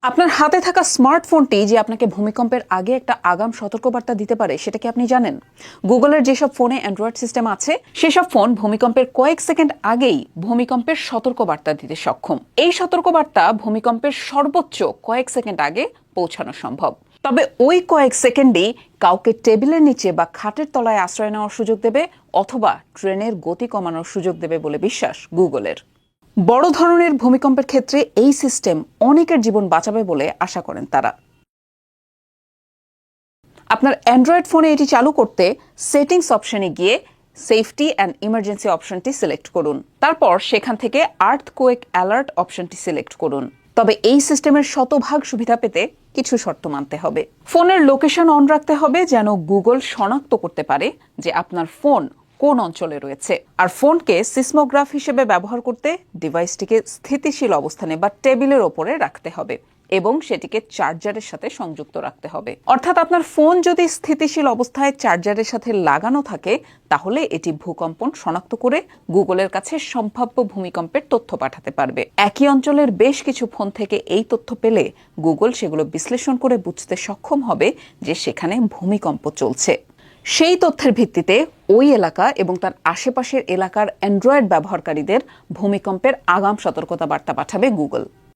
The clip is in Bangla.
আপনার হাতে থাকা স্মার্টফোনটি যে আপনাকে ভূমিকম্পের আগে একটা আগাম সতর্কবার্তা দিতে পারে সেটা কি আপনি জানেন? গুগলের যেসব ফোনে অ্যান্ড্রয়েড সিস্টেম আছে সেসব ফোন ভূমিকম্পের কয়েক সেকেন্ড আগেই ভূমিকম্পের সতর্কবার্তা দিতে সক্ষম। এই সতর্কবার্তা ভূমিকম্পের সর্বোচ্চ কয়েক সেকেন্ড আগে পৌঁছানো সম্ভব। তবে ওই কয়েক সেকেন্ডেই কাউকে টেবিলের নিচে বা খাটের তলায় আশ্রয় নেওয়ার সুযোগ দেবে অথবা ট্রেনের গতি কমানোর সুযোগ দেবে বলে বিশ্বাস গুগলের। বড় ধরনের ভূমিকম্পের ক্ষেত্রে এই সিস্টেম অনেকের জীবন বাঁচাবে বলে আশা করেন তারা। আপনার অ্যান্ড্রয়েড ফোনে এটি চালু করতে সেটিংস অপশনে গিয়ে সেফটি অ্যান্ড ইমার্জেন্সি অপশনটি সিলেক্ট করুন। তারপর সেখান থেকে আর্থকোয়েক অ্যালার্ট অপশনটি সিলেক্ট করুন। তবে এই সিস্টেমের শতভাগ সুবিধা পেতে কিছু শর্ত মানতে হবে। ফোনের লোকেশন অন রাখতে হবে যেন গুগল শনাক্ত করতে পারে যে আপনার ফোন কোন অঞ্চলে রয়েছে। আর ফোনকে সিসমোগ্রাফ হিসেবে ব্যবহার করতে ডিভাইসটিকে স্থিতিশীল অবস্থানে বা টেবিলের ওপরে রাখতে হবে এবং সেটিকে চার্জারের সাথে সংযুক্ত রাখতে হবে। অর্থাৎ আপনার ফোন যদি স্থিতিশীল অবস্থায় চার্জারের সাথে লাগানো থাকে তাহলে এটি ভূকম্পন শনাক্ত করে গুগলের কাছে সম্ভাব্য ভূমিকম্পের তথ্য পাঠাতে পারবে। একই অঞ্চলের বেশ কিছু ফোন থেকে এই তথ্য পেলে গুগল সেগুলো বিশ্লেষণ করে বুঝতে সক্ষম হবে যে সেখানে ভূমিকম্প চলছে। সেই তথ্যের ভিত্তিতে ওই এলাকা এবং তার আশেপাশের এলাকার অ্যান্ড্রয়েড ব্যবহারকারীদের ভূমিকম্পের আগাম সতর্কতা বার্তা পাঠাবে গুগল।